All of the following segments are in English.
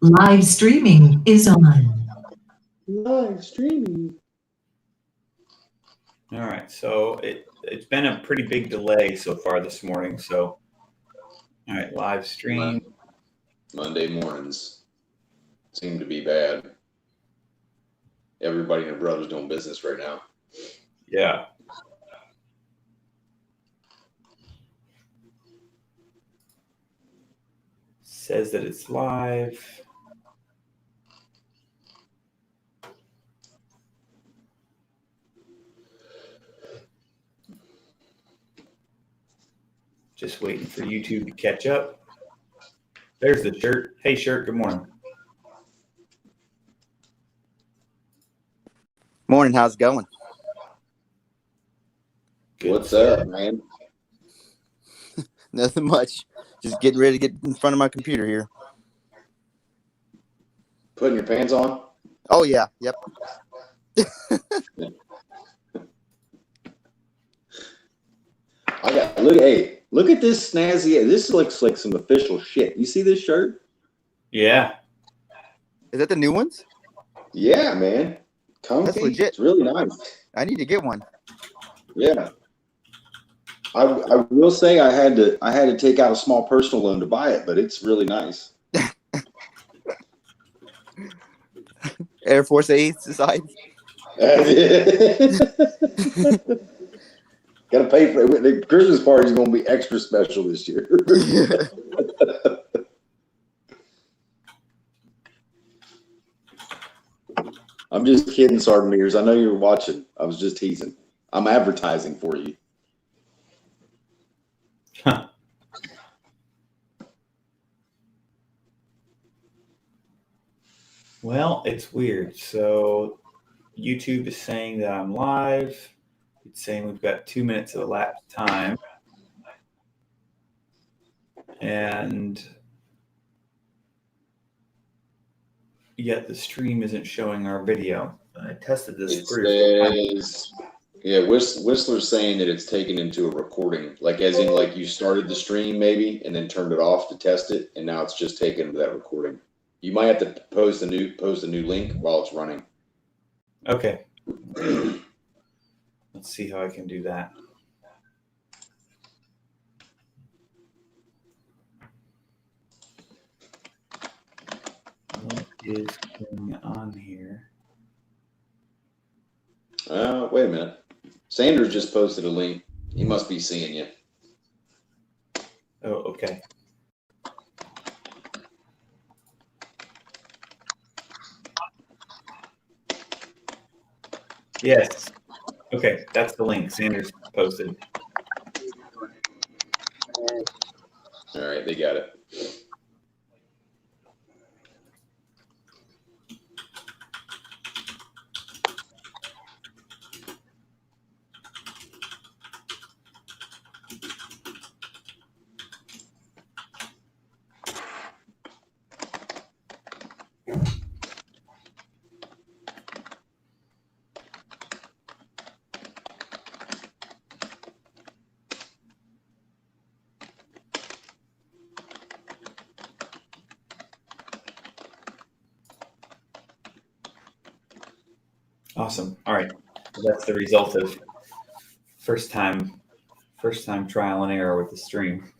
Live streaming is on. Live streaming. All right, so it's been a pretty big delay so far this morning. So, all right, live stream. Monday mornings seem to be bad. Everybody and their brother's doing business right now. Yeah. Says that it's live. Just waiting for YouTube to catch up. There's the shirt. Hey, shirt, good morning. Morning, how's it going? Good. What's up, man? Nothing much. Just getting ready to get in front of my computer here. Putting your pants on? Oh, yeah. Yep. Look at this snazzy. This looks like some official shit. You see this shirt? Yeah. Is that the new ones? Yeah, man. Comfy. That's legit. It's really nice. I need to get one. Yeah. I will say I had to take out a small personal loan to buy it, but it's really nice. Air Force Aids aside. Got to pay for it. The Christmas party is going to be extra special this year. I'm just kidding, Sergeant. I know you're watching. I was just teasing. I'm advertising for you. Huh. Well, it's weird. So YouTube is saying that I'm live. It's saying we've got 2 minutes of elapsed time. And yet the stream isn't showing our video. I tested this. It says, yeah, Whistler's saying that it's taken into a recording, like as in like you started the stream maybe and then turned it off to test it, and now it's just taken to that recording. You might have to post a new link while it's running. Okay. Let's see how I can do that. What is going on here? Wait a minute. Sanders just posted a link. He must be seeing you. Oh, okay. Yes. Okay, that's the link Sanders posted. All right, they got it. Awesome. All right. So that's the result of first time trial and error with the stream.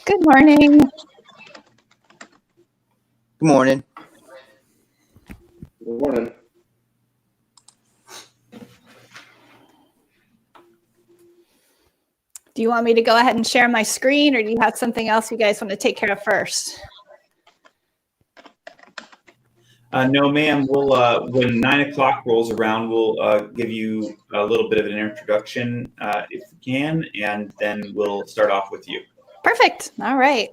Good morning. Good morning. Good morning. Do you want me to go ahead and share my screen, or do you have something else you guys want to take care of first? No, ma'am. We'll when 9 o'clock rolls around, we'll give you a little bit of an introduction, if we can, and then we'll start off with you. Perfect. All right.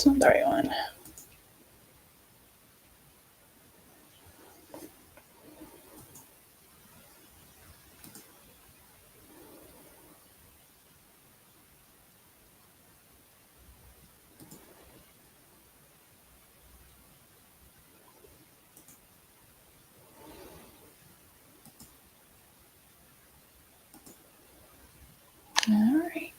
That's not the right one. All right.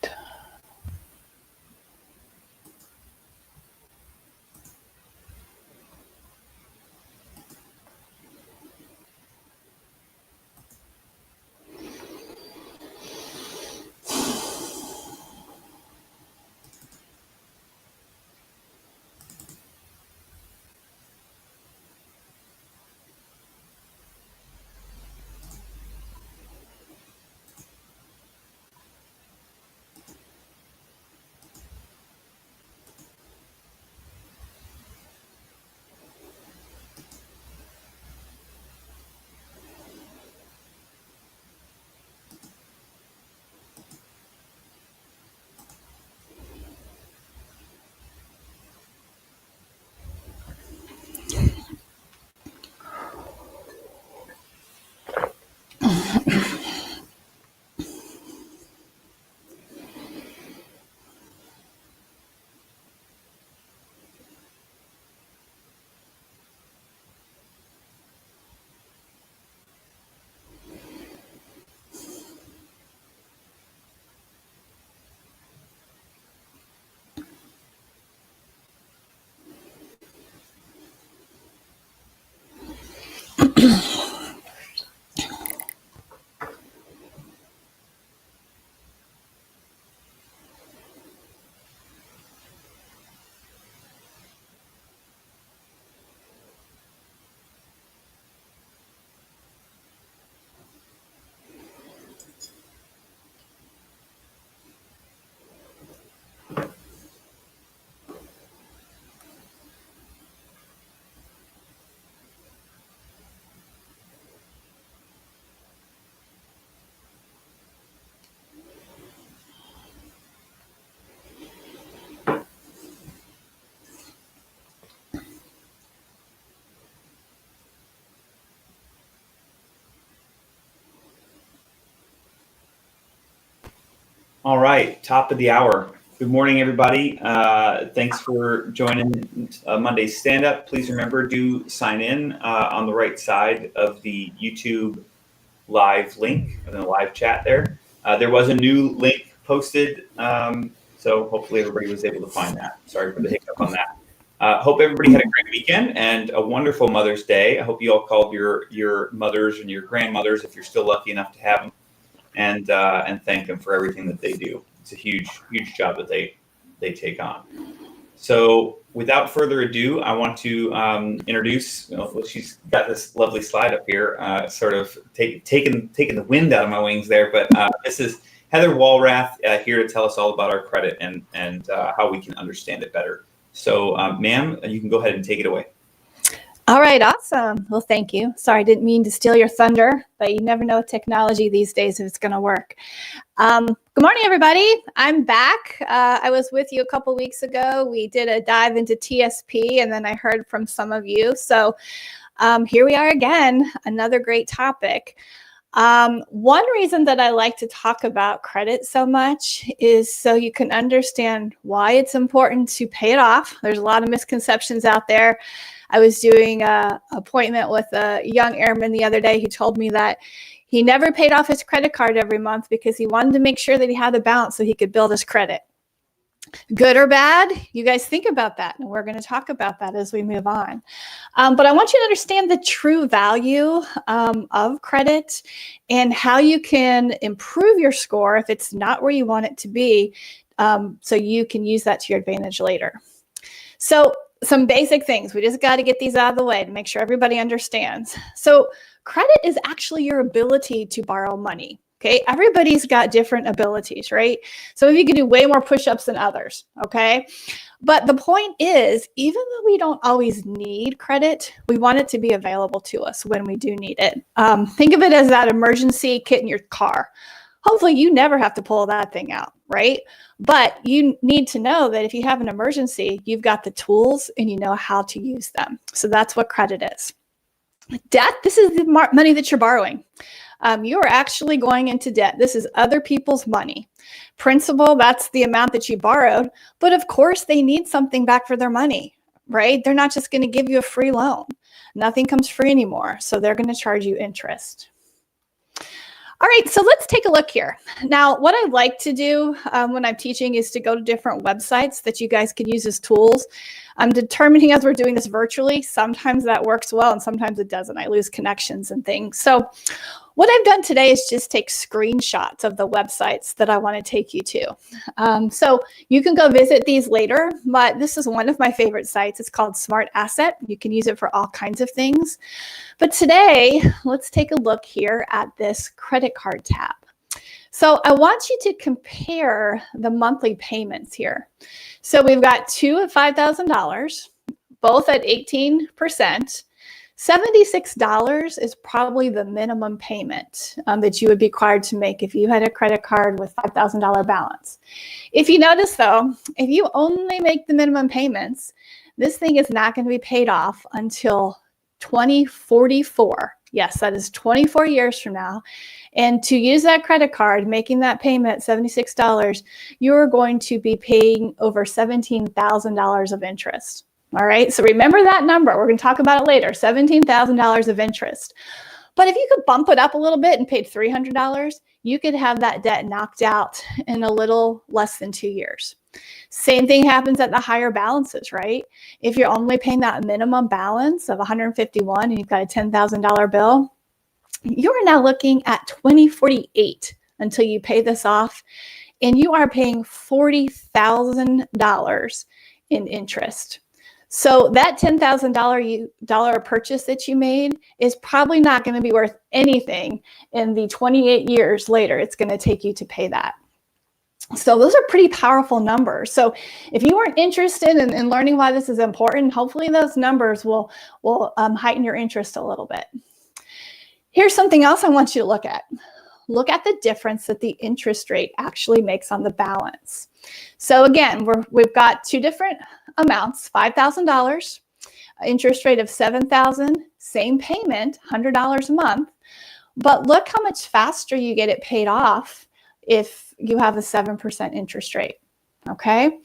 All right, top of the hour. Good morning, everybody. Thanks for joining Monday's stand-up. Please remember, do sign in on the right side of the YouTube live link in the live chat there. There was a new link posted, so hopefully everybody was able to find that. Sorry for the hiccup on that. Hope everybody had a great weekend and a wonderful Mother's Day. I hope you all called your mothers and your grandmothers if you're still lucky enough to have them, and thank them for everything that they do. It's a huge job that they take on. So without further ado, I want to introduce, she's got this lovely slide up here, sort of taking the wind out of my wings there, but this is Heather Walrath here to tell us all about our credit and how we can understand it better. So ma'am, you can go ahead and take it away. All right, awesome. Well, thank you. Sorry, I didn't mean to steal your thunder, but you never know with technology these days if it's going to work. Good morning, everybody. I'm back. I was with you a couple weeks ago. We did a dive into TSP, and then I heard from some of you. So here we are again, another great topic. One reason that I like to talk about credit so much is so you can understand why it's important to pay it off. There's a lot of misconceptions out there. I was doing an appointment with a young airman the other day. He told me that he never paid off his credit card every month because he wanted to make sure that he had a balance so he could build his credit. Good or bad? You guys think about that, and we're going to talk about that as we move on. But I want you to understand the true value of credit and how you can improve your score if it's not where you want it to be, so you can use that to your advantage later. So some basic things. We just got to get these out of the way to make sure everybody understands. So credit is actually your ability to borrow money. Okay, everybody's got different abilities, right? Some of you can do way more push-ups than others, okay? But the point is, even though we don't always need credit, we want it to be available to us when we do need it. Think of it as that emergency kit in your car. Hopefully you never have to pull that thing out, right? But you need to know that if you have an emergency, you've got the tools and you know how to use them. So that's what credit is. Debt, this is the money that you're borrowing. You are actually going into debt. This is other people's money. Principal, that's the amount that you borrowed. But of course, they need something back for their money, right? They're not just going to give you a free loan. Nothing comes free anymore. So they're going to charge you interest. All right, so let's take a look here. Now, what I like to do when I'm teaching is to go to different websites that you guys can use as tools. I'm determining as we're doing this virtually, sometimes that works well and sometimes it doesn't. I lose connections and things. So what I've done today is just take screenshots of the websites that I want to take you to. So you can go visit these later, but this is one of my favorite sites. It's called Smart Asset. You can use it for all kinds of things. But today, let's take a look here at this credit card tab. So I want you to compare the monthly payments here. So we've got two at $5,000, both at 18%. $76 is probably the minimum payment that you would be required to make if you had a credit card with $5,000 balance. If you notice though, if you only make the minimum payments, this thing is not going to be paid off until 2044. Yes, that is 24 years from now. And to use that credit card, making that payment at $76, you're going to be paying over $17,000 of interest. All right, so remember that number. We're going to talk about it later, $17,000 of interest. But if you could bump it up a little bit and paid $300, you could have that debt knocked out in a little less than 2 years. Same thing happens at the higher balances, right? If you're only paying that minimum balance of $151 and you've got a $10,000 bill, you're now looking at 2048 until you pay this off, and you are paying $40,000 in interest. So that $10,000 purchase that you made is probably not going to be worth anything in the 28 years later it's going to take you to pay that. So those are pretty powerful numbers. So if you weren't interested in learning why this is important, hopefully those numbers will heighten your interest a little bit. Here's something else I want you to look at. Look at the difference that the interest rate actually makes on the balance. So again, we've got two different amounts, $5,000, interest rate of $7,000, same payment, $100 a month. But look how much faster you get it paid off if you have a 7% interest rate. Okay.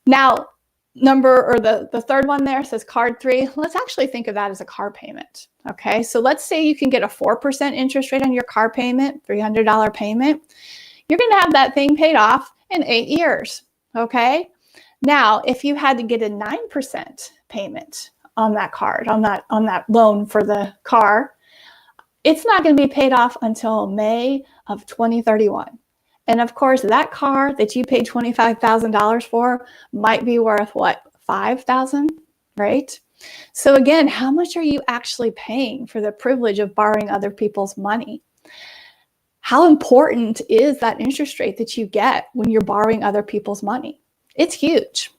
Now, the third one there says card 3. Let's actually think of that as a car payment. Okay. So let's say you can get a 4% interest rate on your car payment, $300 payment. You're going to have that thing paid off in 8 years. Okay. Now, if you had to get a 9% payment on that card, on that loan for the car, it's not going to be paid off until May of 2031. And of course, that car that you paid $25,000 for might be worth what, $5,000, right? So again, how much are you actually paying for the privilege of borrowing other people's money? How important is that interest rate that you get when you're borrowing other people's money? It's huge.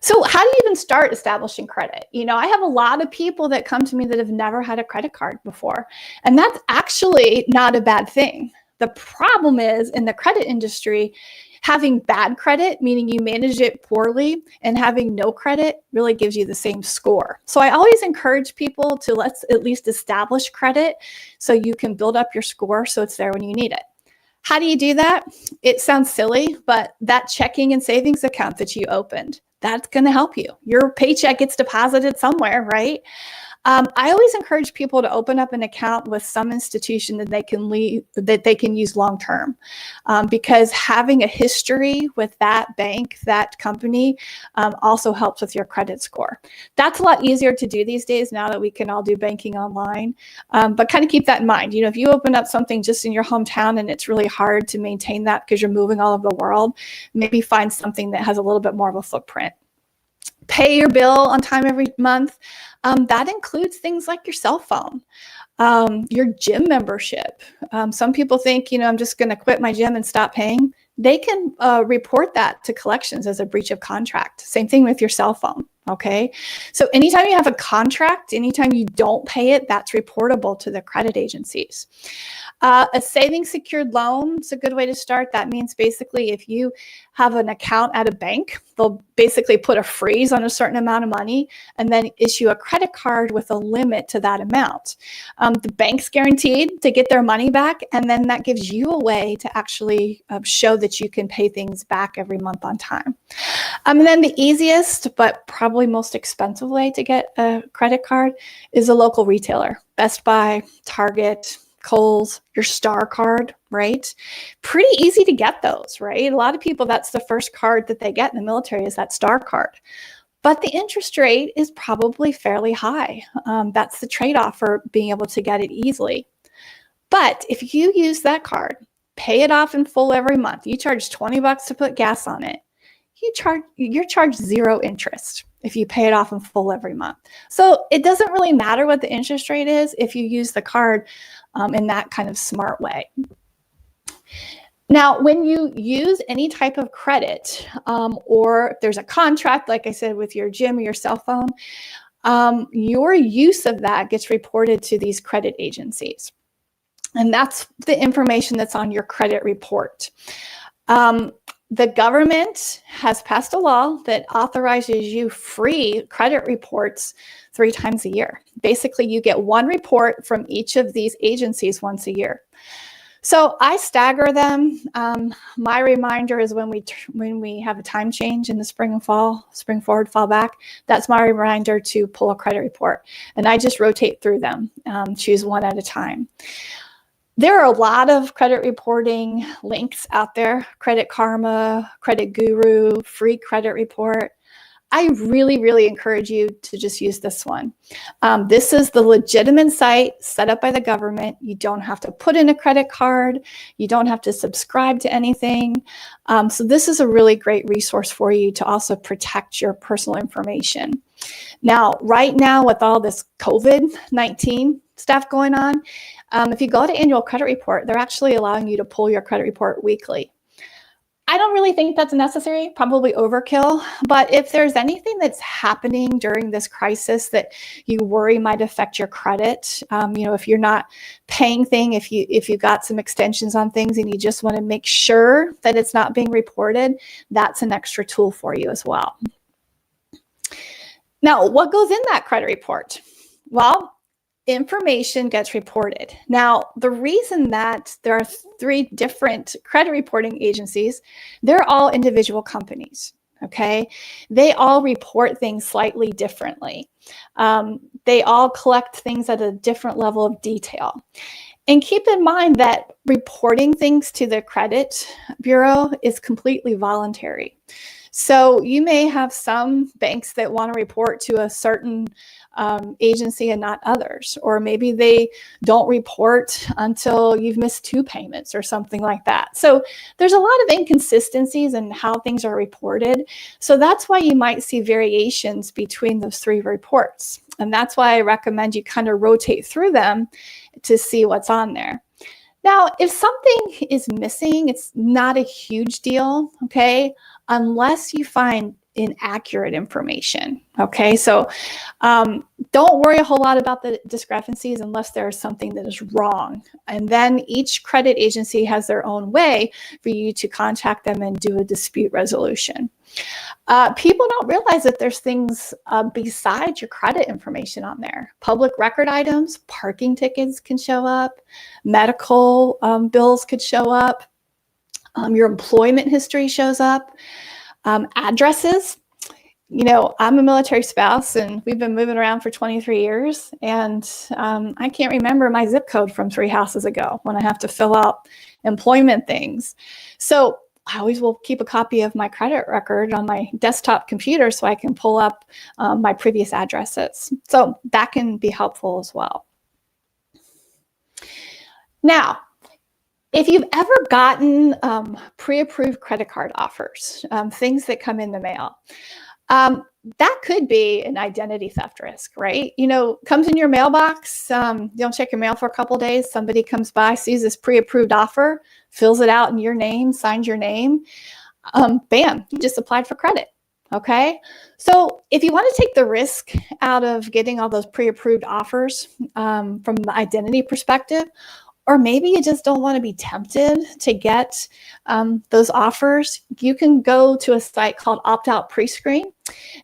So how do you even start establishing credit? You know, I have a lot of people that come to me that have never had a credit card before, and that's actually not a bad thing. The problem is in the credit industry, having bad credit, meaning you manage it poorly, and having no credit really gives you the same score. So I always encourage people to let's at least establish credit so you can build up your score so it's there when you need it. How do you do that? It sounds silly, but that checking and savings account that you opened, that's going to help you. Your paycheck gets deposited somewhere, right? I always encourage people to open up an account with some institution that they can use long term, because having a history with that bank, that company, also helps with your credit score. That's a lot easier to do these days now that we can all do banking online. But kind of keep that in mind. You know, if you open up something just in your hometown and it's really hard to maintain that because you're moving all over the world, maybe find something that has a little bit more of a footprint. Pay your bill on time every month. That includes things like your cell phone, your gym membership. Some people think, you know, I'm just going to quit my gym and stop paying. They can report that to collections as a breach of contract. Same thing with your cell phone. Okay. So anytime you have a contract, anytime you don't pay it, that's reportable to the credit agencies. A savings secured loan is a good way to start. That means basically if you have an account at a bank, they'll basically put a freeze on a certain amount of money and then issue a credit card with a limit to that amount. The bank's guaranteed to get their money back, and then that gives you a way to actually show that you can pay things back every month on time. And then the easiest, but probably most expensive way to get a credit card is a local retailer. Best Buy, Target, Kohl's, your Star card, right? Pretty easy to get those, right? A lot of people, that's the first card that they get in the military is that Star card. But the interest rate is probably fairly high. That's the trade-off for being able to get it easily. But if you use that card, pay it off in full every month, you charge $20 to put gas on it, you're charged zero interest if you pay it off in full every month. So it doesn't really matter what the interest rate is if you use the card in that kind of smart way. Now, when you use any type of credit or if there's a contract, like I said, with your gym or your cell phone, your use of that gets reported to these credit agencies. And that's the information that's on your credit report. The government has passed a law that authorizes you free credit reports 3 times a year. Basically, you get one report from each of these agencies once a year. So I stagger them. My reminder is when we have a time change in the spring and fall, spring forward, fall back, that's my reminder to pull a credit report. And I just rotate through them, choose one at a time. There are a lot of credit reporting links out there, Credit Karma, Credit Guru, free credit report. I really, really encourage you to just use this one. This is the legitimate site set up by the government. You don't have to put in a credit card. You don't have to subscribe to anything. So this is a really great resource for you to also protect your personal information. Now, right now with all this COVID-19 stuff going on, if you go to annual credit report, they're actually allowing you to pull your credit report weekly. I don't really think that's necessary, probably overkill, but if there's anything that's happening during this crisis that you worry might affect your credit, if you're not paying things, if you got some extensions on things and you just want to make sure that it's not being reported, that's an extra tool for you as well. Now, what goes in that credit report? Well, information gets reported. Now, the reason that there are 3 different credit reporting agencies, they're all individual companies, okay? They all report things slightly differently. They all collect things at a different level of detail. And keep in mind that reporting things to the credit bureau is completely voluntary. So you may have some banks that want to report to a certain agency and not others, or maybe they don't report until you've missed 2 payments or something like that. So there's a lot of inconsistencies in how things are reported. So that's why you might see variations between those 3 reports. And that's why I recommend you kind of rotate through them to see what's on there. Now, if something is missing, it's not a huge deal, okay, unless you find inaccurate information, okay? So don't worry a whole lot about the discrepancies unless there is something that is wrong. And then each credit agency has their own way for you to contact them and do a dispute resolution. People don't realize that there's things besides your credit information on there. Public record items, parking tickets can show up, medical bills could show up, your employment history shows up, addresses. You know, I'm a military spouse and we've been moving around for 23 years and I can't remember my zip code from 3 houses ago when I have to fill out employment things. So I always will keep a copy of my credit record on my desktop computer so I can pull up my previous addresses. So that can be helpful as well. Now, if you've ever gotten pre-approved credit card offers, things that come in the mail, that could be an identity theft risk, right? You know, comes in your mailbox, you don't check your mail for a couple of days, somebody comes by, sees this pre-approved offer, fills it out in your name, signs your name, bam, you just applied for credit, Okay. So if you want to take the risk out of getting all those pre-approved offers from the identity perspective, or maybe you just don't want to be tempted to get those offers, you can go to a site called Opt Out Pre-Screen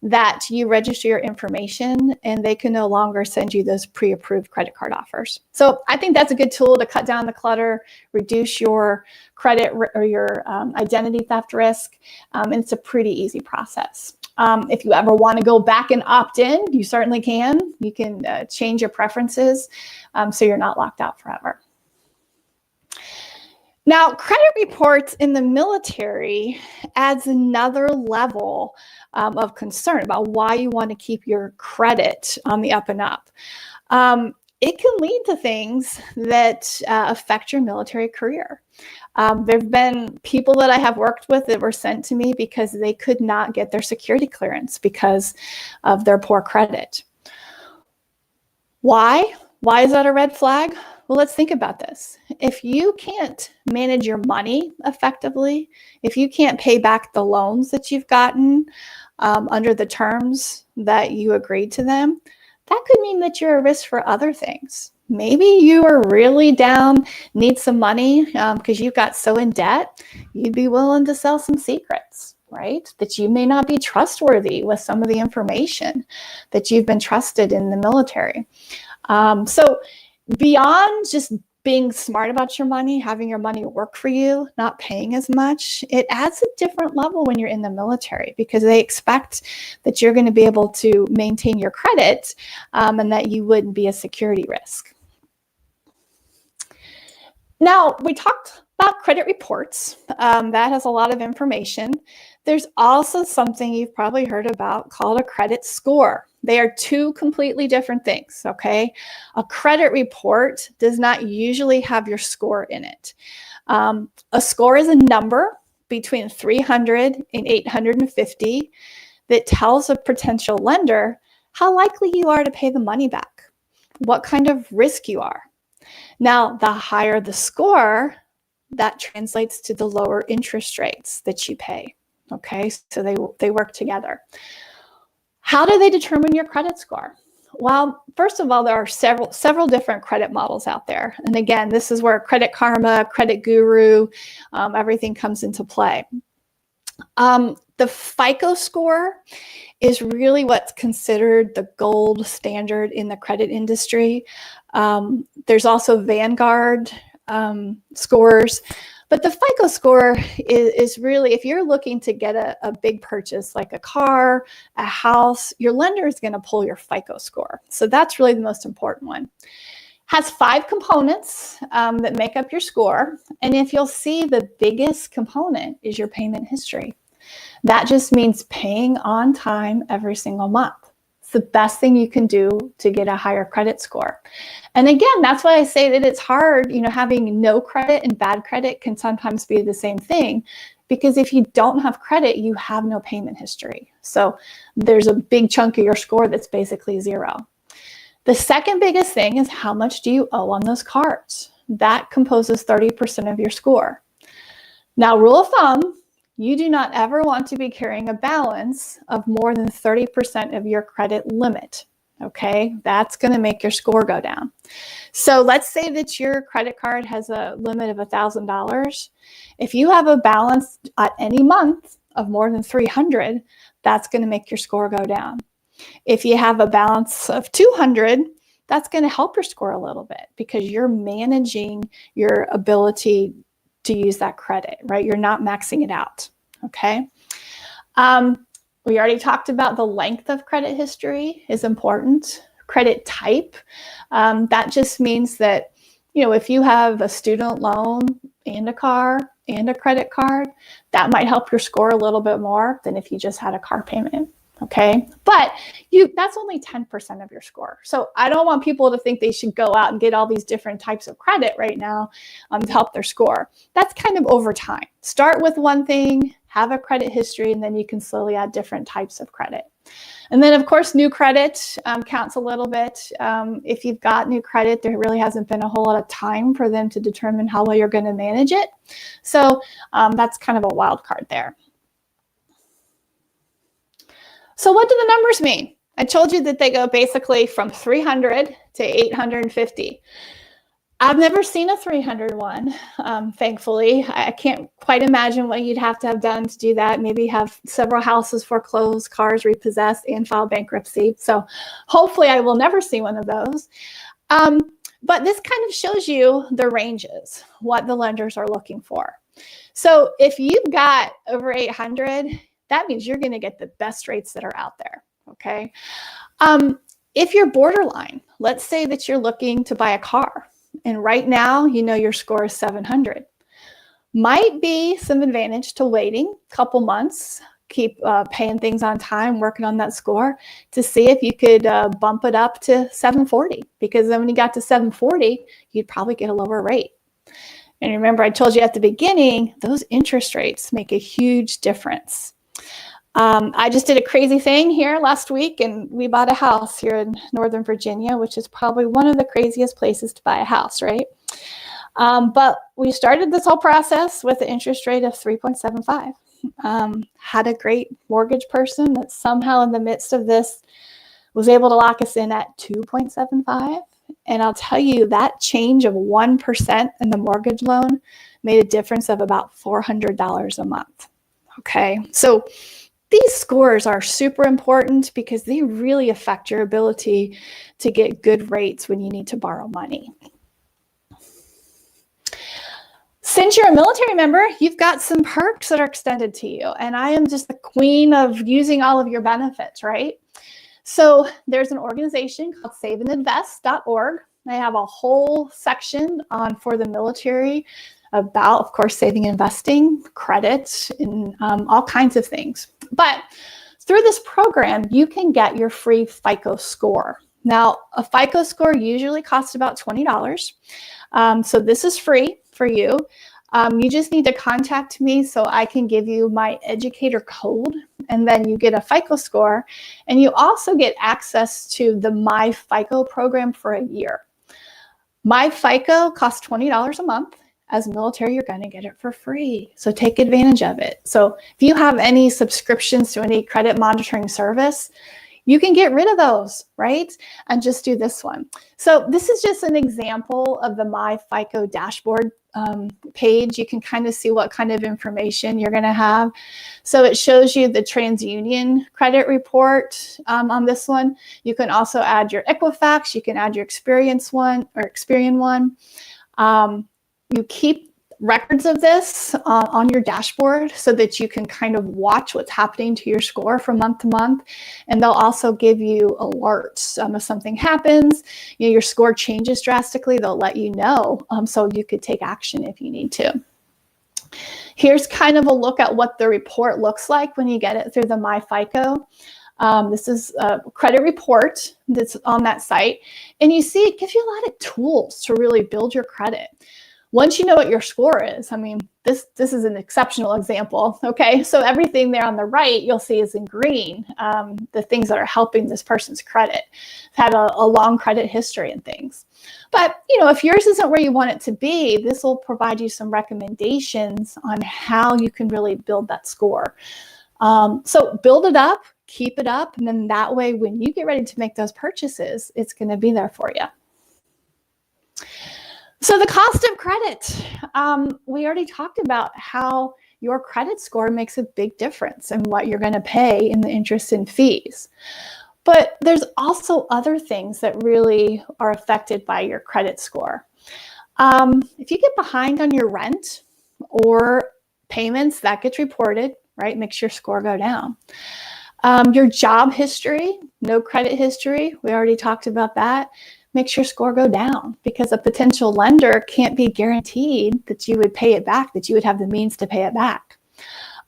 that you register your information and they can no longer send you those pre-approved credit card offers. So I think that's a good tool to cut down the clutter, reduce your credit or your identity theft risk. And it's a pretty easy process. If you ever want to go back and opt in, you certainly can. You can change your preferences so you're not locked out forever. Now, credit reports in the military adds another level of concern about why you want to keep your credit on the up and up. It can lead to things that affect your military career. There have been people that I have worked with that were sent to me because they could not get their security clearance because of their poor credit. Why? Why is that a red flag? Well, let's think about this. If you can't manage your money effectively, if you can't pay back the loans that you've gotten under the terms that you agreed to them, that could mean that you're a risk for other things. Maybe you are really down, need some money because you got so in debt, you'd be willing to sell some secrets, right? That you may not be trustworthy with some of the information that you've been trusted in the military. So beyond just being smart about your money, having your money work for you, not paying as much, it adds a different level when you're in the military because they expect that you're going to be able to maintain your credit and that you wouldn't be a security risk. Now, we talked about credit reports. That has a lot of information. There's also something you've probably heard about called a credit score. They are two completely different things, okay? A credit report does not usually have your score in it. A score is a number between 300 and 850 that tells a potential lender how likely you are to pay the money back, what kind of risk you are. Now, the higher the score, that translates to the lower interest rates that you pay, okay? So they work together. How do they determine your credit score? Well, first of all, there are several different credit models out there. And again, this is where Credit Karma, Credit Guru, everything comes into play. The FICO score is really what's considered the gold standard in the credit industry. There's also Vanguard scores. But the FICO score is really, if you're looking to get a big purchase like a car, a house, your lender is going to pull your FICO score. So that's really the most important one. Has 5 components that make up your score. And if you'll see, the biggest component is your payment history. That just means paying on time every single month. It's the best thing you can do to get a higher credit score. And again, that's why I say that it's hard, having no credit and bad credit can sometimes be the same thing, because if you don't have credit, you have no payment history. So there's a big chunk of your score that's basically zero. The second biggest thing is how much do you owe on those cards? That composes 30% of your score. Now, rule of thumb, you do not ever want to be carrying a balance of more than 30% of your credit limit, okay? That's going to make your score go down. So let's say that your credit card has a limit of $1,000. If you have a balance at any month of more than $300, that's going to make your score go down. If you have a balance of $200, that's going to help your score a little bit because you're managing your ability to use that credit, right? You're not maxing it out, okay? We already talked about the length of credit history is important. Credit type, that just means that, if you have a student loan and a car and a credit card, that might help your score a little bit more than if you just had a car payment. Okay, but that's only 10% of your score. So I don't want people to think they should go out and get all these different types of credit right now to help their score. That's kind of over time. Start with one thing, have a credit history, and then you can slowly add different types of credit. And then, of course, new credit counts a little bit. If you've got new credit, there really hasn't been a whole lot of time for them to determine how well you're going to manage it. So that's kind of a wild card there. So what do the numbers mean? I told you that they go basically from 300 to 850. I've never seen a 301, thankfully. I can't quite imagine what you'd have to have done to do that. Maybe have several houses foreclosed, cars repossessed, and file bankruptcy. So hopefully I will never see one of those. But this kind of shows you the ranges, what the lenders are looking for. So if you've got over 800, that means you're going to get the best rates that are out there, okay? If you're borderline, let's say that you're looking to buy a car, and right now, you know your score is 700. Might be some advantage to waiting a couple months, keep paying things on time, working on that score to see if you could bump it up to 740. Because then when you got to 740, you'd probably get a lower rate. And remember, I told you at the beginning, those interest rates make a huge difference. I just did a crazy thing here last week, and we bought a house here in Northern Virginia, which is probably one of the craziest places to buy a house, right? But we started this whole process with an interest rate of 3.75. Had a great mortgage person that somehow in the midst of this was able to lock us in at 2.75. And I'll tell you, that change of 1% in the mortgage loan made a difference of about $400 a month. Okay, so these scores are super important because they really affect your ability to get good rates when you need to borrow money. Since you're a military member, you've got some perks that are extended to you. And I am just the queen of using all of your benefits, right? So there's an organization called saveandinvest.org. They have a whole section on for the military about, of course, saving and investing, credit, and all kinds of things. But through this program, you can get your free FICO score. Now, a FICO score usually costs about $20. So this is free for you. You just need to contact me so I can give you my educator code, and then you get a FICO score, and you also get access to the My FICO program for a year. My FICO costs $20 a month. As military, you're going to get it for free. So take advantage of it. So if you have any subscriptions to any credit monitoring service, you can get rid of those, right? And just do this one. So this is just an example of the My FICO dashboard page. You can kind of see what kind of information you're going to have. So it shows you the TransUnion credit report on this one. You can also add your Equifax. You can add your Experian one. You keep records of this on your dashboard so that you can kind of watch what's happening to your score from month to month. And they'll also give you alerts. If something happens, your score changes drastically, they'll let you know so you could take action if you need to. Here's kind of a look at what the report looks like when you get it through the My FICO. This is a credit report that's on that site. And you see it gives you a lot of tools to really build your credit. Once you know what your score is, I mean, this is an exceptional example, okay? So everything there on the right, you'll see is in green, the things that are helping this person's credit. Had a long credit history and things. But, if yours isn't where you want it to be, this will provide you some recommendations on how you can really build that score. So build it up, keep it up, and then that way, when you get ready to make those purchases, it's going to be there for you. So the cost of credit, we already talked about how your credit score makes a big difference in what you're going to pay in the interest and fees. But there's also other things that really are affected by your credit score. If you get behind on your rent or payments, that gets reported, right? Makes your score go down. Your job history, no credit history, we already talked about that. Makes your score go down because a potential lender can't be guaranteed that you would pay it back, that you would have the means to pay it back.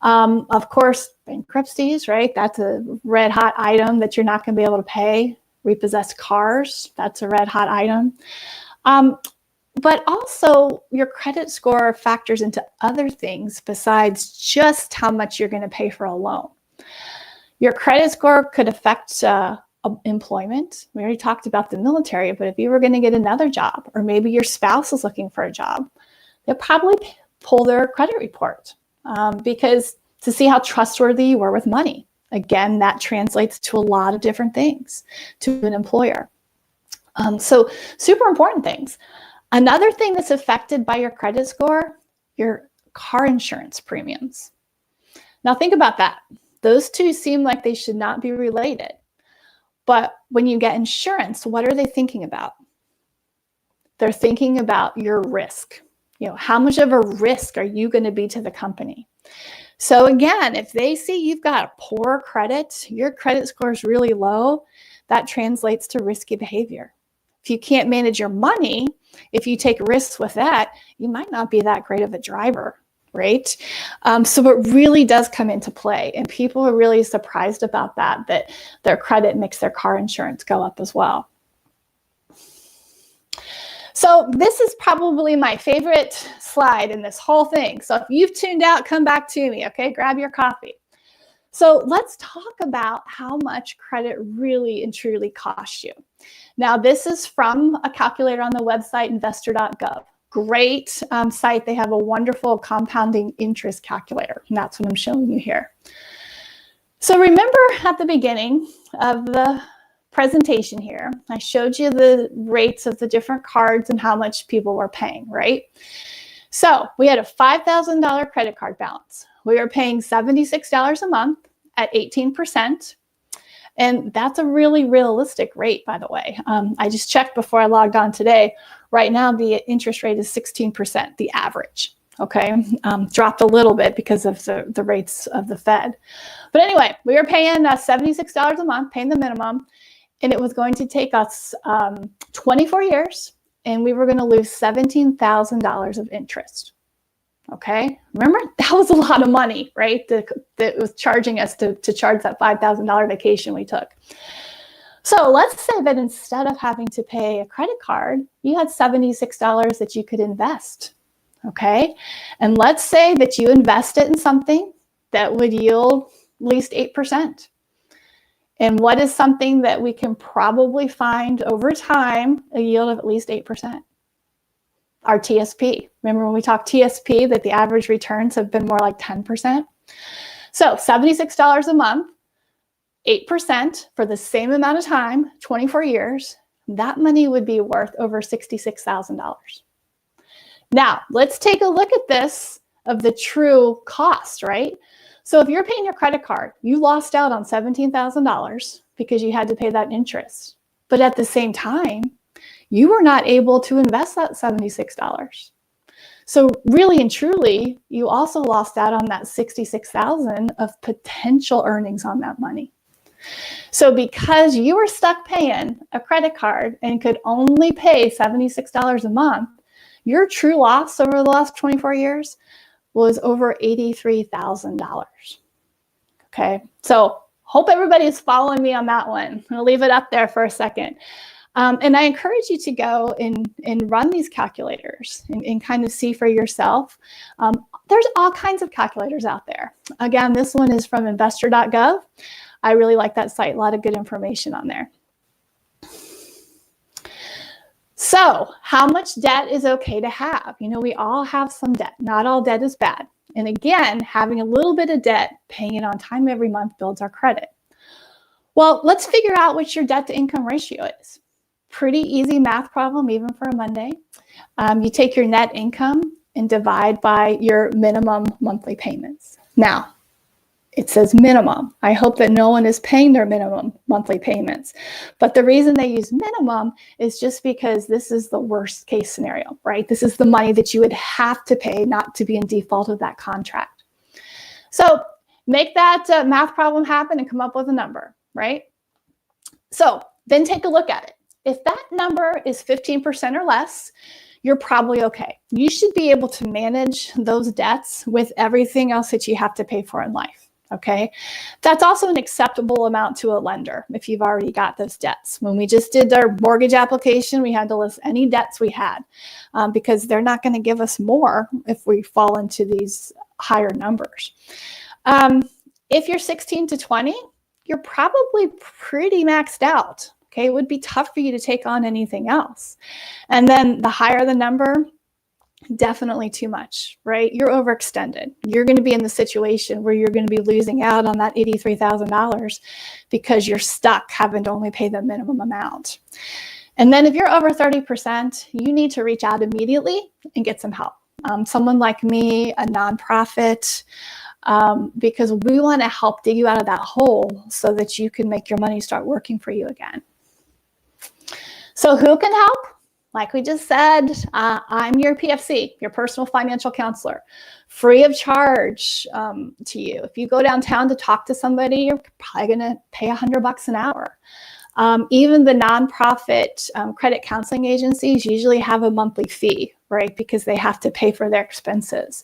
Of course, bankruptcies, right? That's a red hot item that you're not going to be able to pay. Repossessed cars, that's a red hot item. But also your credit score factors into other things besides just how much you're going to pay for a loan. Your credit score could affect employment. We already talked about the military, but if you were going to get another job, or maybe your spouse is looking for a job, they'll probably pull their credit report because to see how trustworthy you were with money. Again, that translates to a lot of different things to an employer. So super important things. Another thing that's affected by your credit score, your car insurance premiums. Now think about that. Those two seem like they should not be related. But when you get insurance, what are they thinking about? They're thinking about your risk. How much of a risk are you going to be to the company? So again, if they see you've got poor credit, your credit score is really low, that translates to risky behavior. If you can't manage your money, if you take risks with that, you might not be that great of a driver, right? So it really does come into play. And people are really surprised about that their credit makes their car insurance go up as well. So this is probably my favorite slide in this whole thing. So if you've tuned out, come back to me, okay? Grab your coffee. So let's talk about how much credit really and truly costs you. Now, this is from a calculator on the website, investor.gov. Great site. They have a wonderful compounding interest calculator, and that's what I'm showing you here. So remember at the beginning of the presentation here, I showed you the rates of the different cards and how much people were paying, right? So we had a $5,000 credit card balance. We were paying $76 a month at 18%. And that's a really realistic rate, by the way. I just checked before I logged on today. Right now, the interest rate is 16%, the average. Okay, dropped a little bit because of the rates of the Fed. But anyway, we were paying $76 a month, paying the minimum. And it was going to take us 24 years, and we were going to lose $17,000 of interest. Okay, remember, that was a lot of money, right? That was charging us to charge that $5,000 vacation we took. So let's say that instead of having to pay a credit card, you had $76 that you could invest. Okay, and let's say that you invest it in something that would yield at least 8%. And what is something that we can probably find over time a yield of at least 8%? Our TSP. Remember when we talked TSP that the average returns have been more like 10%? So $76 a month, 8% for the same amount of time, 24 years, that money would be worth over $66,000. Now, let's take a look at this of the true cost, right? So if you're paying your credit card, you lost out on $17,000 because you had to pay that interest. But at the same time, you were not able to invest that $76. So really and truly, you also lost out on that $66,000 of potential earnings on that money. So because you were stuck paying a credit card and could only pay $76 a month, your true loss over the last 24 years was over $83,000. Okay, so hope everybody is following me on that one. I'll leave it up there for a second. And I encourage you to go and run these calculators and kind of see for yourself. There's all kinds of calculators out there. Again, this one is from investor.gov. I really like that site, a lot of good information on there. So how much debt is okay to have? We all have some debt. Not all debt is bad. And again, having a little bit of debt, paying it on time every month builds our credit. Well, let's figure out what your debt to income ratio is. Pretty easy math problem, even for a Monday. You take your net income and divide by your minimum monthly payments. Now, it says minimum. I hope that no one is paying their minimum monthly payments. But the reason they use minimum is just because this is the worst case scenario, right? This is the money that you would have to pay not to be in default of that contract. So make that math problem happen and come up with a number, right? So then take a look at it. If that number is 15% or less, you're probably okay. You should be able to manage those debts with everything else that you have to pay for in life. Okay, that's also an acceptable amount to a lender if you've already got those debts. When we just did our mortgage application, we had to list any debts we had because they're not going to give us more if we fall into these higher numbers. If you're 16 to 20, you're probably pretty maxed out. Okay, it would be tough for you to take on anything else. And then the higher the number, definitely too much, right? You're overextended. You're going to be in the situation where you're going to be losing out on that $83,000 because you're stuck having to only pay the minimum amount. And then if you're over 30%, you need to reach out immediately and get some help. Someone like me, a nonprofit, because we want to help dig you out of that hole so that you can make your money start working for you again. So who can help? Like we just said, I'm your PFC, your personal financial counselor, free of charge to you. If you go downtown to talk to somebody, you're probably going to pay $100 an hour. Even the nonprofit credit counseling agencies usually have a monthly fee, right? Because they have to pay for their expenses.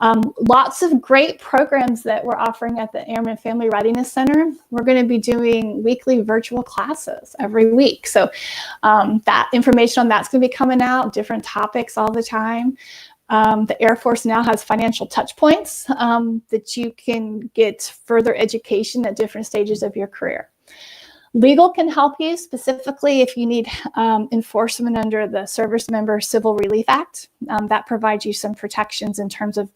Lots of great programs that we're offering at the Airman Family Readiness Center. We're going to be doing weekly virtual classes every week. So that information on that's going to be coming out, different topics all the time. The Air Force now has financial touch points that you can get further education at different stages of your career. Legal can help you specifically if you need enforcement under the Service Member Civil Relief Act. That provides you some protections in terms of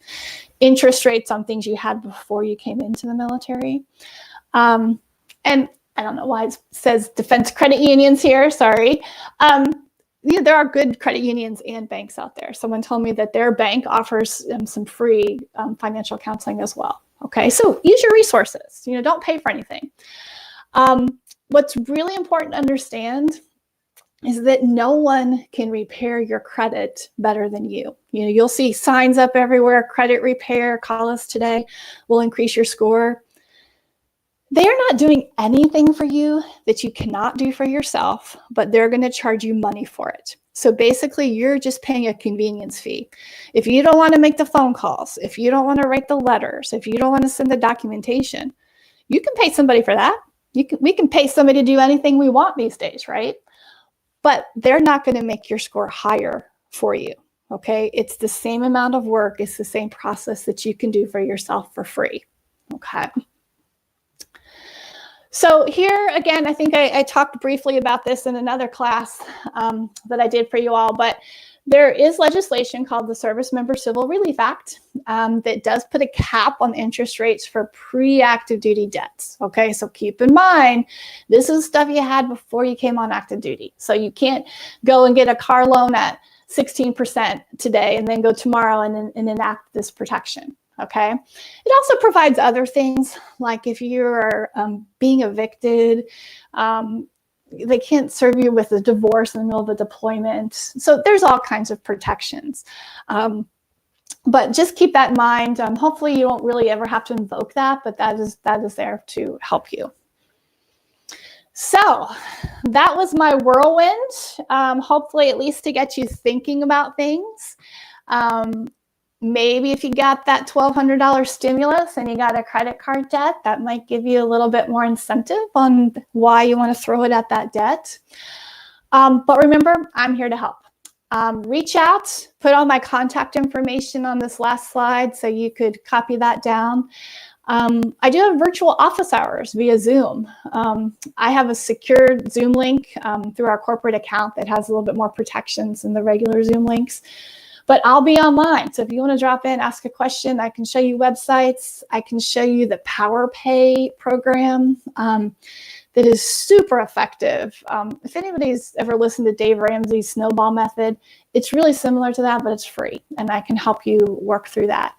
interest rates on things you had before you came into the military. And I don't know why it says defense credit unions here, sorry. There are good credit unions and banks out there. Someone told me that their bank offers some free financial counseling as well. Okay, so use your resources. Don't pay for anything. What's really important to understand is that no one can repair your credit better than you. You'll see signs up everywhere, credit repair, call us today, we'll increase your score. They are not doing anything for you that you cannot do for yourself, but they're going to charge you money for it. So basically, you're just paying a convenience fee. If you don't want to make the phone calls, if you don't want to write the letters, if you don't want to send the documentation, you can pay somebody for that. We can pay somebody to do anything we want these days, right? But they're not going to make your score higher for you, okay? It's the same amount of work. It's the same process that you can do for yourself for free, okay? So here, again, I think I talked briefly about this in another class that I did for you all, but there is legislation called the Service Member Civil Relief Act that does put a cap on interest rates for pre-active duty debts. Okay, so keep in mind, this is stuff you had before you came on active duty. So you can't go and get a car loan at 16% today and then go tomorrow and enact this protection. Okay, it also provides other things like if you're being evicted, they can't serve you with a divorce in the middle of a deployment. So there's all kinds of protections. But just keep that in mind. Hopefully you don't really ever have to invoke that, but that is there to help you. So that was my whirlwind. Hopefully at least to get you thinking about things. Maybe if you got that $1,200 stimulus and you got a credit card debt, that might give you a little bit more incentive on why you want to throw it at that debt. But remember, I'm here to help. Reach out, put all my contact information on this last slide so you could copy that down. I do have virtual office hours via Zoom. I have a secured Zoom link through our corporate account that has a little bit more protections than the regular Zoom links. But I'll be online. So if you want to drop in, ask a question, I can show you websites. I can show you the PowerPay program that is super effective. If anybody's ever listened to Dave Ramsey's snowball method, it's really similar to that, but it's free. And I can help you work through that.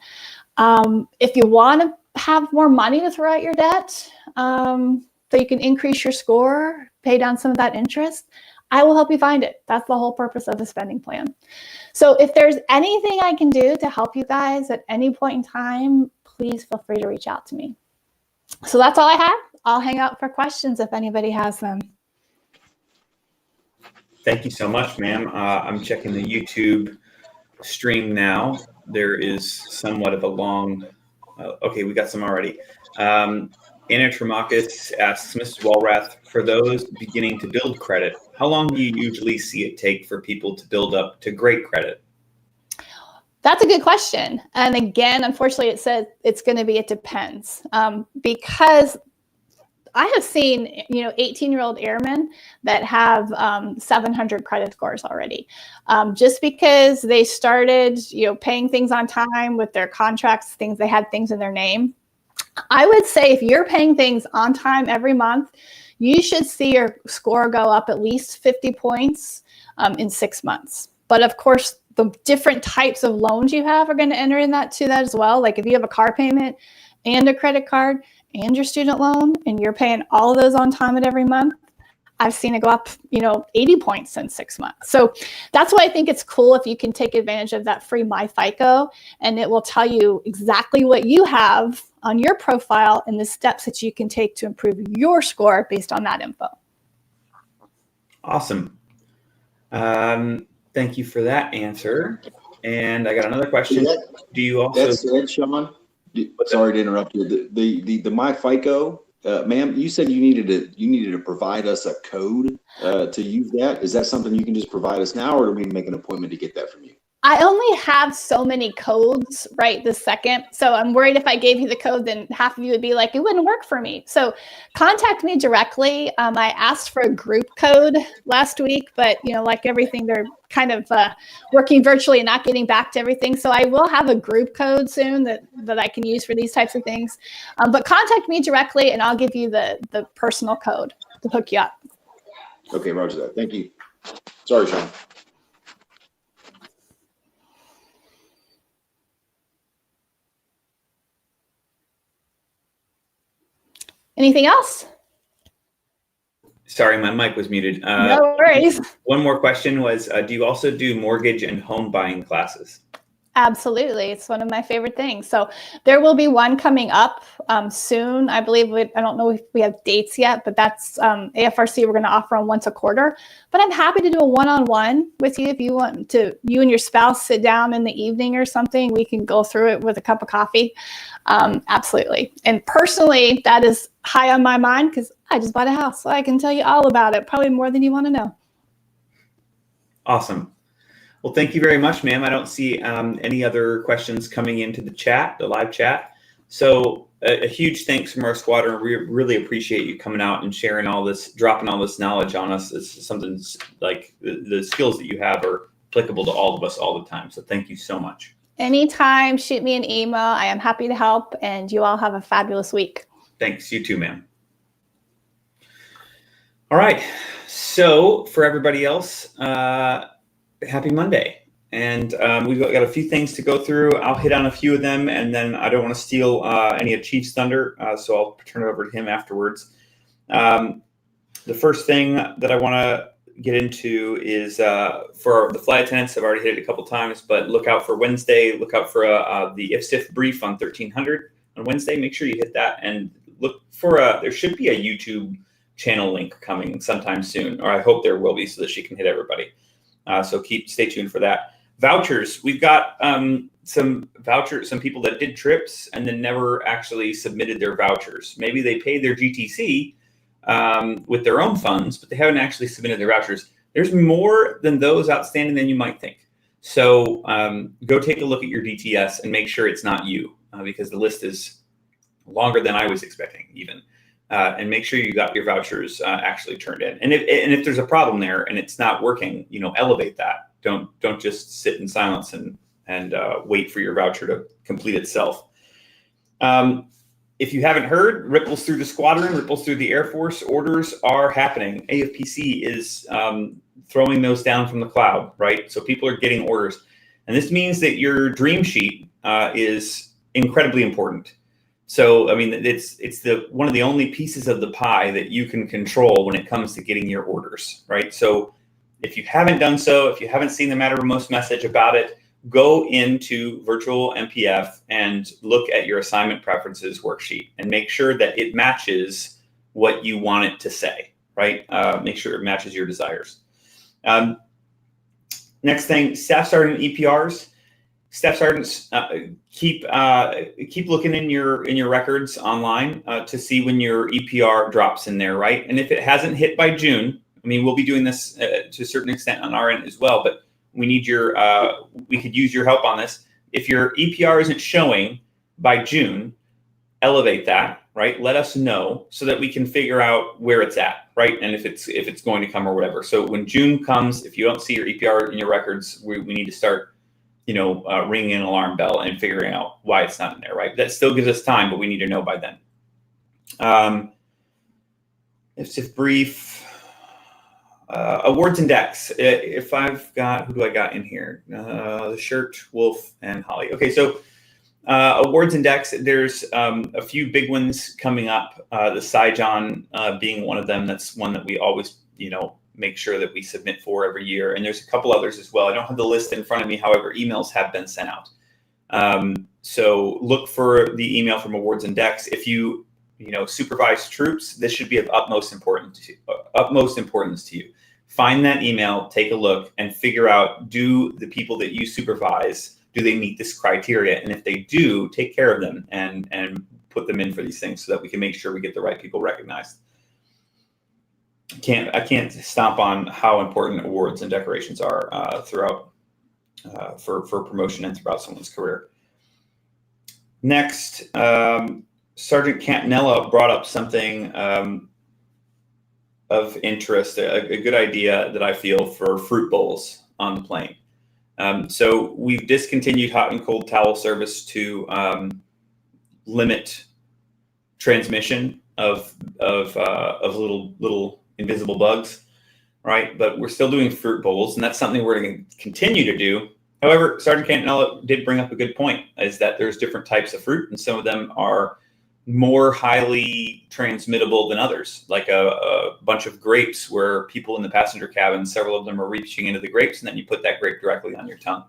If you want to have more money to throw at your debt so you can increase your score, pay down some of that interest, I will help you find it. That's the whole purpose of the spending plan. So if there's anything I can do to help you guys at any point in time, please feel free to reach out to me. So that's all I have. I'll hang out for questions if anybody has them. Thank you so much, ma'am. I'm checking the YouTube stream now. There is somewhat of a long, okay, we got some already. Anna Tremakis asks, Mrs. Walrath, for those beginning to build credit, how long do you usually see it take for people to build up to great credit? That's a good question. And again, unfortunately, it says it's going to be, it depends. Because I have seen, 18-year-old airmen that have 700 credit scores already, just because they started, paying things on time with their contracts, they had things in their name. I would say if you're paying things on time every month, you should see your score go up at least 50 points in 6 months. But of course, the different types of loans you have are going to enter in that as well. Like if you have a car payment and a credit card and your student loan, and you're paying all of those on time at every month, I've seen it go up, 80 points in 6 months. So that's why I think it's cool if you can take advantage of that free MyFICO, and it will tell you exactly what you have on your profile and the steps that you can take to improve your score based on that info. Awesome. Thank you for that answer. And I got another question. Do you also? That said, Shawn, sorry to interrupt you. The MyFICO, ma'am, you said you needed to provide us a code to use that. Is that something you can just provide us now, or do we make an appointment to get that from you? I only have so many codes right this second. So I'm worried if I gave you the code, then half of you would be like, it wouldn't work for me. So contact me directly. I asked for a group code last week, but like everything, they're kind of working virtually and not getting back to everything. So I will have a group code soon that I can use for these types of things. But contact me directly and I'll give you the personal code to hook you up. Okay, roger that. Thank you. Sorry, Shawn. Anything else? Sorry, my mic was muted. No worries. One more question was, do you also do mortgage and home buying classes? Absolutely. It's one of my favorite things. So there will be one coming up soon. I believe I don't know if we have dates yet, but that's AFRC. We're going to offer them once a quarter. But I'm happy to do a one-on-one with you if you want to. You and your spouse sit down in the evening or something. We can go through it with a cup of coffee. Absolutely. And personally, that is high on my mind because I just bought a house, so I can tell you all about it. Probably more than you want to know. Awesome. Well, thank you very much, ma'am. I don't see any other questions coming into the live chat. So a huge thanks from our squadron. We really appreciate you coming out and sharing all this, dropping all this knowledge on us. It's something like the skills that you have are applicable to all of us all the time. So thank you so much. Anytime, shoot me an email. I am happy to help, and you all have a fabulous week. Thanks. You too, ma'am. All right. So for everybody else, happy Monday. And we've got a few things to go through. I'll hit on a few of them, and then I don't want to steal any of Chief's thunder, so I'll turn it over to him afterwards. The first thing that I want to get into is for the flight attendants. I've already hit it a couple times, but look out for Wednesday. Look out for the IFSIF brief on 1300 on Wednesday. Make sure you hit that, and look for there should be a YouTube channel link coming sometime soon, or I hope there will be, so that she can hit everybody. So stay tuned for that. Vouchers. We've got some people that did trips and then never actually submitted their vouchers. Maybe they paid their GTC with their own funds, but they haven't actually submitted their vouchers. There's more than those outstanding than you might think. So go take a look at your DTS and make sure it's not you, because the list is longer than I was expecting even. And make sure you got your vouchers actually turned in. And if there's a problem there and it's not working, elevate that. Don't just sit in silence and wait for your voucher to complete itself. If you haven't heard, ripples through the squadron, ripples through the Air Force, orders are happening. AFPC is throwing those down from the cloud, right? So people are getting orders. And this means that your dream sheet is incredibly important. So, I mean, it's one of the only pieces of the pie that you can control when it comes to getting your orders, right? So if you haven't done so, if you haven't seen the Mattermost message about it, go into Virtual MPF and look at your assignment preferences worksheet and make sure that it matches what you want it to say, right? Make sure it matches your desires. Next thing, Staff Sergeant EPRs. Staff sergeants, keep looking in your records online to see when your EPR drops in there, right? And if it hasn't hit by June, I mean, we'll be doing this to a certain extent on our end as well, but we need we could use your help on this. If your EPR isn't showing by June, elevate that right? Let us know so that we can figure out where it's at, right? And if it's going to come or whatever. So when June comes, if you don't see your EPR in your records, we need to start, ringing an alarm bell and figuring out why it's not in there, right? That still gives us time, but we need to know by then. If brief, awards and decks. If I've got, who do I got in here? The Shirt, Wolf, and Holly. Okay, so awards and decks, there's a few big ones coming up. The Saigon being one of them. That's one that we always, make sure that we submit for every year. And there's a couple others as well. I don't have the list in front of me. However, emails have been sent out. So look for the email from awards and decks. If you supervise troops, this should be of utmost importance to you. Find that email, take a look, and figure out, do the people that you supervise, do they meet this criteria? And if they do, take care of them and put them in for these things so that we can make sure we get the right people recognized. I can't stomp on how important awards and decorations are throughout for promotion and throughout someone's career. Next, Sergeant Cantanella brought up something of interest, a good idea that I feel for fruit bowls on the plane. So we've discontinued hot and cold towel service to limit transmission of little invisible bugs, right? But we're still doing fruit bowls, and that's something we're going to continue to do. However, Sergeant Cantanella did bring up a good point, is that there's different types of fruit, and some of them are more highly transmittable than others, like a bunch of grapes where people in the passenger cabin, several of them are reaching into the grapes, and then you put that grape directly on your tongue.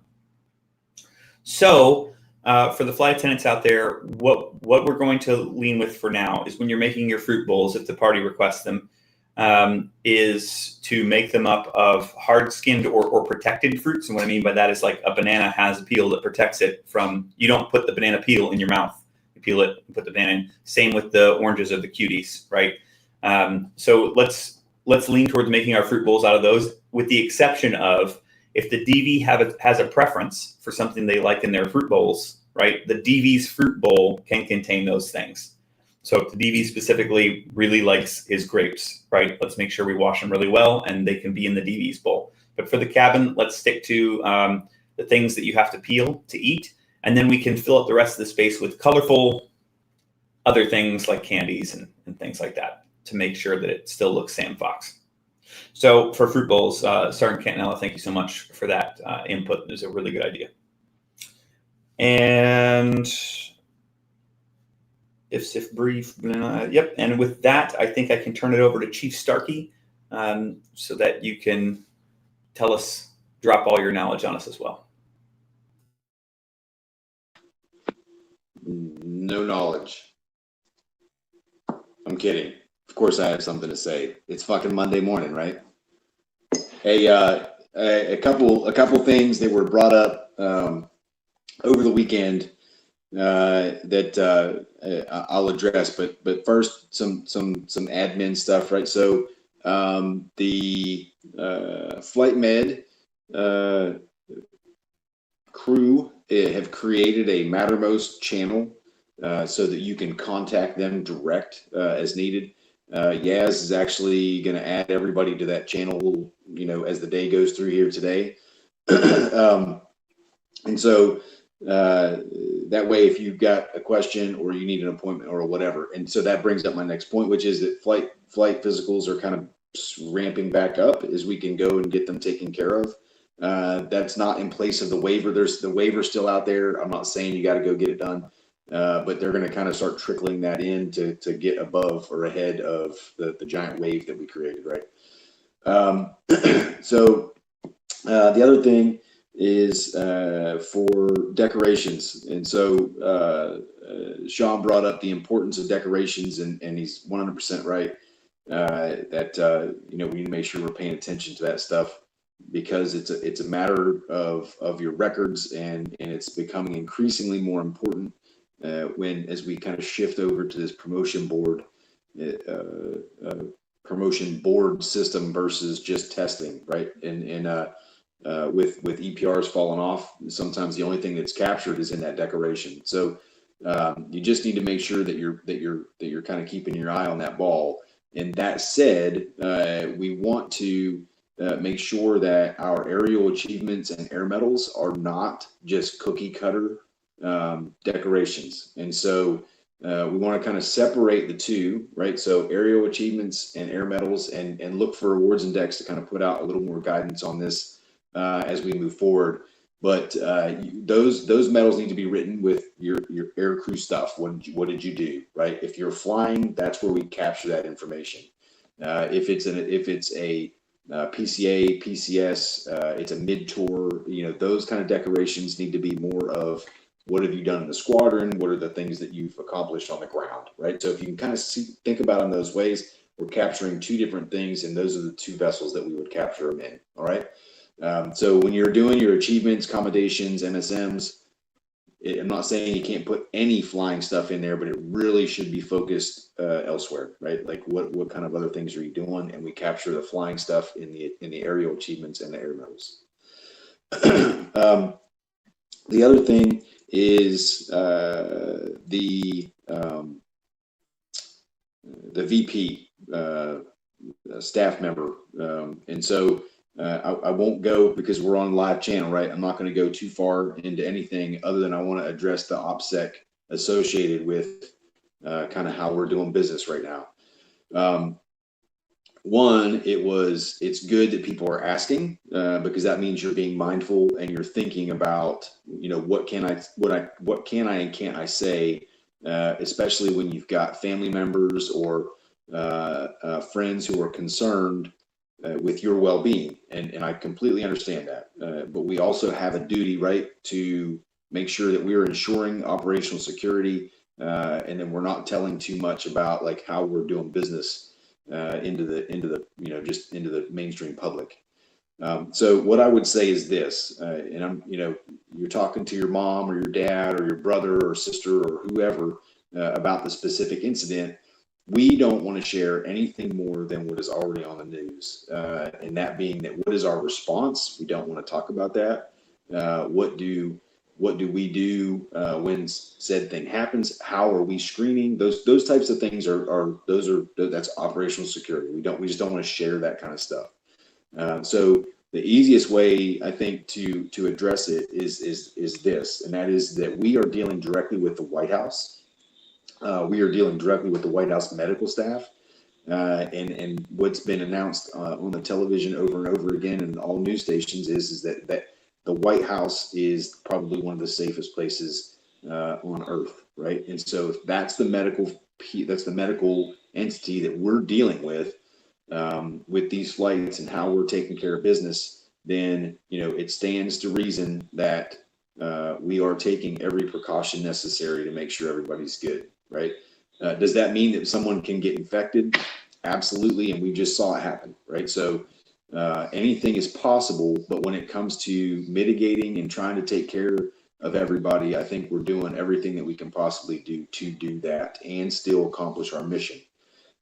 So for the flight attendants out there, what we're going to lean with for now is when you're making your fruit bowls, if the party requests them, is to make them up of hard-skinned or protected fruits. And what I mean by that is, like, a banana has a peel that protects it from, you don't put the banana peel in your mouth. You peel it and put the banana in. Same with the oranges or the cuties, right? So let's lean towards making our fruit bowls out of those, with the exception of if the DV has a preference for something they like in their fruit bowls, right? The DV's fruit bowl can contain those things. So if the DV specifically really likes his grapes, right? Let's make sure we wash them really well and they can be in the DV's bowl. But for the cabin, let's stick to the things that you have to peel to eat. And then we can fill up the rest of the space with colorful other things like candies and things like that to make sure that it still looks Sam Fox. So for fruit bowls, Sergeant Cantanella, thank you so much for that input. It was a really good idea. And if brief, yep. And with that, I think I can turn it over to Chief Starkey so that you can drop all your knowledge on us as well. No knowledge. I'm kidding. Of course I have something to say. It's fucking Monday morning, right? Hey, a couple things that were brought up over the weekend that I'll address, but first some admin stuff, right? So the Flight Med crew have created a Mattermost channel so that you can contact them direct as needed. Yaz is actually going to add everybody to that channel, as the day goes through here today. And so that way, if you've got a question or you need an appointment or whatever, and so that brings up my next point, which is that flight physicals are kind of ramping back up as we can go and get them taken care of. That's not in place of the waiver. There's the waiver still out there. I'm not saying you got to go get it done, but they're going to kind of start trickling that in to get above or ahead of the giant wave that we created, right? So the other thing is for decorations. And so Shawn brought up the importance of decorations, and he's 100% right that we need to make sure we're paying attention to that stuff, because it's a matter of your records, and it's becoming increasingly more important as we kind of shift over to this promotion board system versus just testing, right? And with EPRs falling off, sometimes the only thing that's captured is in that decoration. So You just need to make sure that you're kind of keeping your eye on that ball. And that said, we want to make sure that our aerial achievements and air medals are not just cookie cutter decorations. And so we want to kind of separate the two, right? So aerial achievements and air medals, and look for awards index to kind of put out a little more guidance on this as we move forward. But those medals need to be written with your air crew stuff. What did you do, right? If you're flying, that's where we capture that information. If it's a PCA, PCS, it's a mid-tour, those kind of decorations need to be more of what have you done in the squadron? What are the things that you've accomplished on the ground, right? So if you can kind of think about it in those ways, we're capturing two different things, and those are the two vessels that we would capture them in, all right? So when you're doing your achievements, commendations, MSMs, I'm not saying you can't put any flying stuff in there, but it really should be focused elsewhere, right? Like what kind of other things are you doing? And we capture the flying stuff in the aerial achievements and the air medals. The other thing is the VP staff member, and so I won't go because we're on live channel, right? I'm not going to go too far into anything other than I want to address the OPSEC associated with kind of how we're doing business right now. One, it's good that people are asking because that means you're being mindful and you're thinking about, what can I and can't I say, especially when you've got family members or friends who are concerned with your well-being, and I completely understand that. But we also have a duty, right, to make sure that we are ensuring operational security, and then we're not telling too much about like how we're doing business into the mainstream public. So what I would say is this, and you're talking to your mom or your dad or your brother or sister or whoever about the specific incident. We don't want to share anything more than what is already on the news, and that being that what is our response? We don't want to talk about that. What do we do when said thing happens? How are we screening? Those types of things that's operational security. We just don't want to share that kind of stuff. So the easiest way I think to address it is this, and that is that we are dealing directly with the White House. We are dealing directly with the White House medical staff, and what's been announced on the television over and over again in all news stations is that the White House is probably one of the safest places on Earth, right? And so if that's the medical entity that we're dealing with these flights and how we're taking care of business, then it stands to reason that we are taking every precaution necessary to make sure everybody's good. Right? Does that mean that someone can get infected? Absolutely, and we just saw it happen, right? So anything is possible, but when it comes to mitigating and trying to take care of everybody, I think we're doing everything that we can possibly do to do that and still accomplish our mission.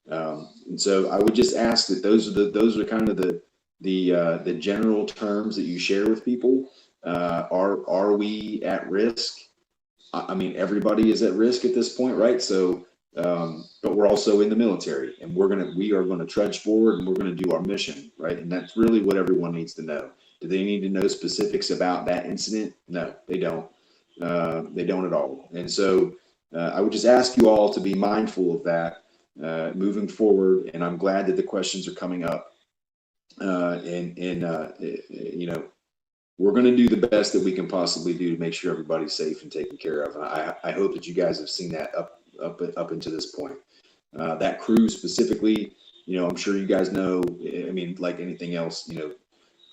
And so I would just ask that those are kind of the general terms that you share with people. Are we at risk? I mean, everybody is at risk at this point, right? So, but we're also in the military, and we are gonna trudge forward, and we're gonna do our mission, right? And that's really what everyone needs to know. Do they need to know specifics about that incident? No, they don't. They don't at all. And so, I would just ask you all to be mindful of that moving forward. And I'm glad that the questions are coming up, we're going to do the best that we can possibly do to make sure everybody's safe and taken care of. And I hope that you guys have seen that up until this point. That crew specifically, I'm sure you guys know, I mean, like anything else,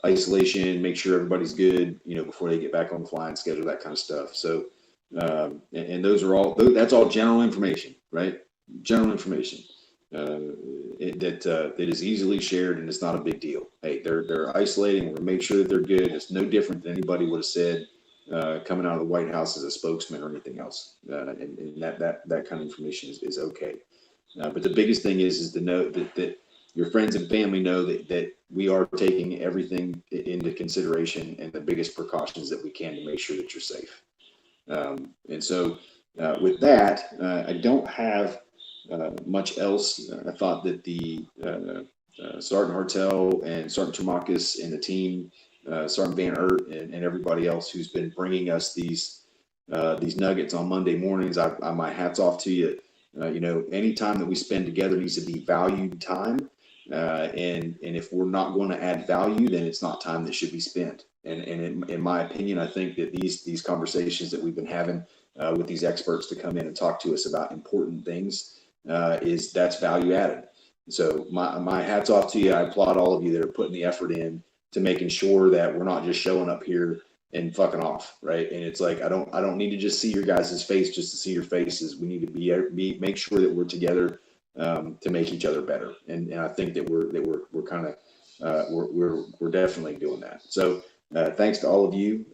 isolation, make sure everybody's good, before they get back on the flying schedule, that kind of stuff. So, and that's all general information, right? General information. That is easily shared, and it's not a big deal. Hey, they're isolating. We'll make sure that they're good. It's no different than anybody would have said coming out of the White House as a spokesman or anything else. And that kind of information is okay. But the biggest thing is to know that your friends and family know that we are taking everything into consideration and the biggest precautions that we can to make sure that you're safe. And so with that, I don't have much else. I thought that the Sergeant Hartel and Sergeant Tremakis and the team, Sergeant Van Ert and everybody else who's been bringing us these nuggets on Monday mornings, my hat's off to you. Any time that we spend together needs to be valued time. And if we're not going to add value, then it's not time that should be spent. And in my opinion, I think that these conversations that we've been having with these experts to come in and talk to us about important things that's value added. So my hat's off to you. I applaud all of you that are putting the effort in to making sure that we're not just showing up here and fucking off, right? And it's like I don't need to just see your guys' face just to see your faces. We need to make sure that we're together to make each other better. And I think that we're kind of we're definitely doing that. So thanks to all of you.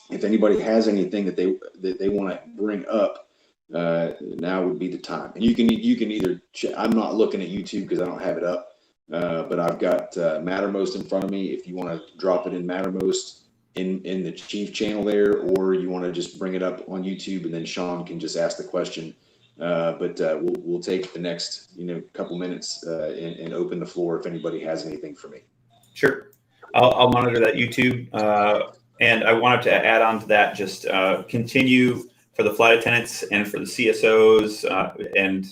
If anybody has anything that they want to bring up, now would be the time. And you can either I'm not looking at YouTube because I don't have it up, but I've got Mattermost in front of me. If you want to drop it in Mattermost in the Chief channel there, or you want to just bring it up on YouTube and then Shawn can just ask the question. But we'll take the next couple minutes and open the floor if anybody has anything for me. Sure, I'll monitor that YouTube, and I wanted to add on to that. Just continue for the flight attendants and for the CSOs and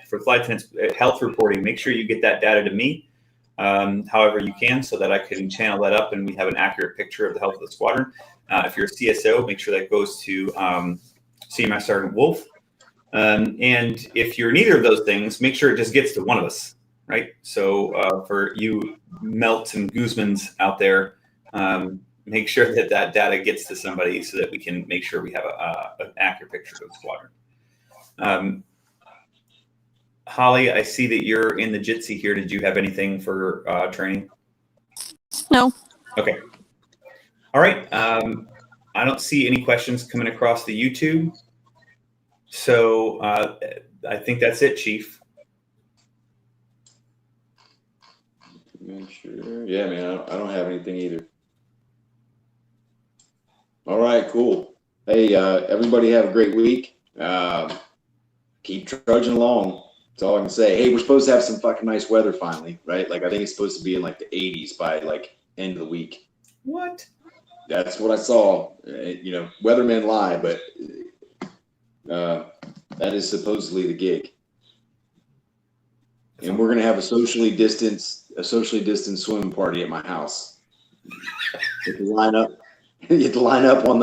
for flight attendants health reporting. Make sure you get that data to me, however you can, so that I can channel that up and we have an accurate picture of the health of the squadron. If you're a CSO, make sure that goes to CMI Sergeant Wolf. And if you're neither of those things, make sure it just gets to one of us, right? So for you Melts and Guzmans out there, make sure that data gets to somebody so that we can make sure we have an accurate picture of the squadron. Holly, I see that you're in the JITSI here. Did you have anything for training? No. Okay. All right. I don't see any questions coming across the YouTube. So I think that's it, Chief. Sure. Yeah, man, I don't have anything either. All right, cool. Hey, everybody have a great week. Keep trudging along. That's all I can say. Hey, we're supposed to have some fucking nice weather finally, right? Like, I think it's supposed to be in like the 80s by like end of the week. What? That's what I saw. Weathermen lie, but that is supposedly the gig. And we're gonna have a socially distanced swimming party at my house. You have to line up on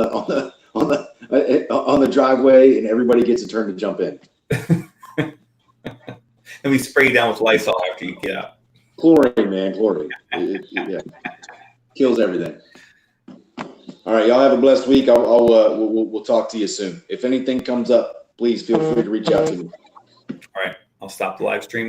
the driveway, and everybody gets a turn to jump in. And we spray down with Lysol after you get out. Chlorine, man, chlorine. Yeah, kills everything. All right, y'all have a blessed week. We'll talk to you soon. If anything comes up, please feel free to reach out to me. All right, I'll stop the live stream now.